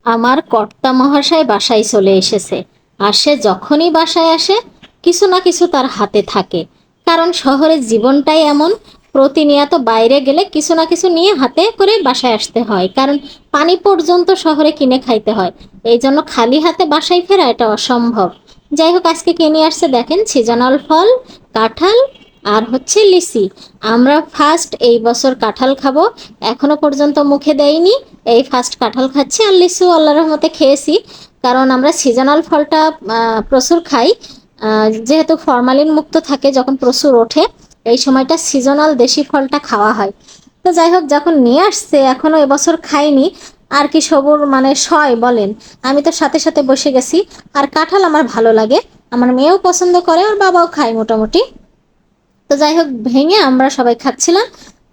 আমার কর্তা মহাশয় বাসায় চলে এসেছে। আর সে যখনই বাসায় আসে কিছু না কিছু তার হাতে থাকে। কারণ শহরের জীবনটাই এমন, প্রতিনিয়ত বাইরে গেলে কিছু না কিছু নিয়ে হাতে করে বাসায় আসতে হয়, কারণ পানি পর্যন্ত শহরে কিনে খাইতে হয়। এই জন্য খালি হাতে বাসায় ফেরা এটা অসম্ভব। যাই হোক, আজকে কে নিয়ে আসছে দেখেন, সিজনাল ফল, কাঁঠাল আর হচ্ছে লিচি। আমরা ফার্স্ট এই বছর কাঁঠাল খাবো, এখনো পর্যন্ত মুখে দেয়নি। এই ফার্স্ট কাঁঠাল খাচ্ছি, আর লিচু আল্লাহর রহমতে খেয়েছি। কারণ আমরা সিজনাল ফলটা প্রচুর খাই। যেহেতু ফরমালিন মুক্ত থাকে যখন প্রচুর ওঠে, এই সময়টা সিজনাল দেশি ফলটা খাওয়া হয়। তো যাই হোক, যখন নিয়ে আসছে এখনো এবছর খাইনি। আর কি সবুর মানে সয় বলেন, আমি তো সাথে সাথে বসে গেছি। আর কাঁঠাল আমার ভালো লাগে, আমার মেয়েও পছন্দ করে, আর বাবাও খায় মোটামুটি। তো যাই হোক, ভেঙে আমরা সবাই খাচ্ছিলাম।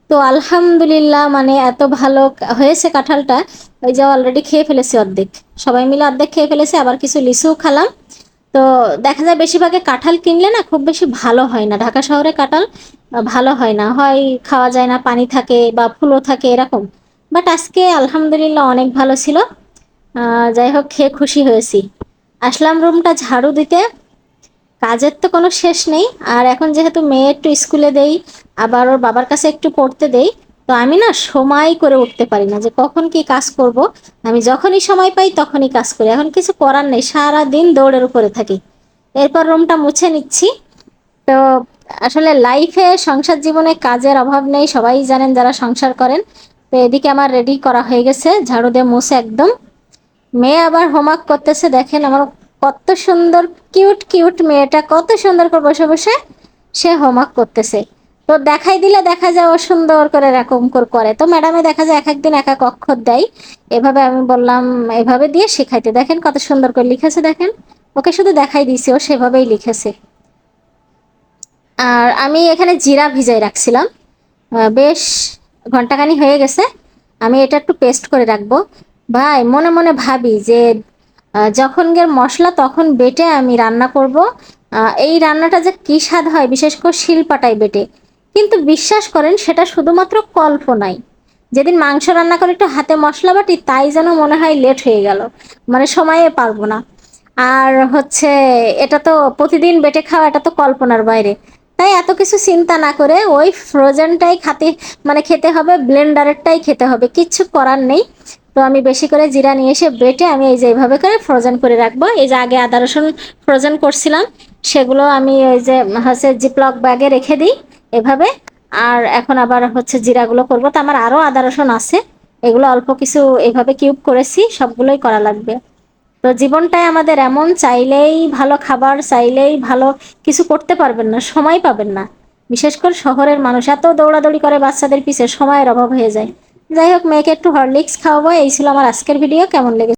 তো আলহামদুলিল্লাহ, মানে এত ভালো হয়েছে কাঁঠালটা। ওই যে অলরেডি খেয়ে ফেলেছি অর্ধেক, সবাই মিলে অর্ধেক খেয়ে ফেলেছে, আবার কিছু লিচুও খালাম। তো দেখা যায় বেশিরভাগে কাঁঠাল কিনলে না খুব বেশি ভালো হয় না, ঢাকা শহরে কাঁঠাল ভালো হয় না, হয় খাওয়া যায় না, পানি থাকে বা ফুলও থাকে এরকম। বাট আজকে আলহামদুলিল্লাহ অনেক ভালো ছিল। যাই হোক, খেয়ে খুশি হয়েছি। আসলাম রুমটা ঝাড়ু দিতে, কাজের তো কোনো শেষ নেই। আর এখন যেহেতু মেয়ে একটু স্কুলে দেই, আবার ওর বাবার কাছে একটু পড়তে দেই, তো আমি না সময় করে উঠতে পারি না যে কখন কি কাজ করব। আমি যখনই সময় পাই তখনই কাজ করি, এখন কিছু করার নেই, সারা দিন দৌড়ের উপরে থাকি। এরপর রুমটা মুছে নিচ্ছি। তো আসলে লাইফে সংসার জীবনে কাজের অভাব নেই, সবাই জানেন যারা সংসার করেন। তো এদিকে আমার রেডি করা হয়ে গেছে, ঝাড়ু দিয়ে মুছে একদম। মেয়ে আবার হোমওয়ার্ক করতেছে, দেখেন আমার কত সুন্দর, কিউট কিউট মেয়েটা কত সুন্দর করে বসে বসে সে হোমওয়ার্ক করতেছে। তো দেখাই দিলে দেখা যায় ও সুন্দর করে এরকম করে। তো ম্যাডামে দেখা যায় এক একদিন এক এক অক্ষর দেয়। এভাবে আমি বললাম এভাবে দিয়ে শেখাইতে, দেখেন কত সুন্দর করে লিখেছে দেখেন। ওকে শুধু দেখাই দিয়েছি, ও সেভাবেই লিখেছে। আর আমি এখানে জিরা ভিজাই রাখছিলাম, বেশ ঘন্টাখানি হয়ে গেছে। আমি এটা একটু পেস্ট করে রাখবো। ভাই মনে মনে ভাবি যে যখন গের মশলা তখন বেটে আমি রান্না করব। এই রান্নাটা যে কী স্বাদ হয়, বিশেষ করে শিলপাটায় বেটে। কিন্তু বিশ্বাস করেন সেটা শুধুমাত্র কল্পনাই। যেদিন মাংস রান্না করে একটু হাতে মশলা বাটি, তাই যেন মনে হয় লেট হয়ে গেল, মানে সময়ে পারবো না। আর হচ্ছে এটা তো প্রতিদিন বেটে খাওয়া, এটা তো কল্পনার বাইরে। তাই এত কিছু চিন্তা না করে ওই ফ্রোজেনটাই মানে খেতে হবে, ব্লেন্ডারেরটাই খেতে হবে, কিচ্ছু করার নেই। তো আমি বেশি করে জিরা নিয়ে এসে বেটে আমি এই যে এইভাবে করে ফ্রোজেন করে রাখবো। এই যে আগে আদা রসুন ফ্রোজেন করছিলাম, সেগুলো আমি ওই যে হচ্ছে জিপলক ব্যাগে রেখে দিই এভাবে। আর এখন আবার হচ্ছে জিরাগুলো করবো, তো আমার আরও আদা রসুন আছে, এগুলো অল্প কিছু এভাবে কিউব করেছি, সবগুলোই করা লাগবে। তো জীবনটাই আমাদের এমন, চাইলেই ভালো খাবার, চাইলেই ভালো কিছু করতে পারবেন না, সময় পাবেন না। বিশেষ করে শহরের মানুষ এত দৌড়াদৌড়ি করে বাচ্চাদের পিছে, সময়ের অভাব হয়ে যায়। যাই হোক, মেয়েকে একটু হরলিক্স খাওয়াবো। এই ছিল আমার আজকের ভিডিও, কেমন লেগেছে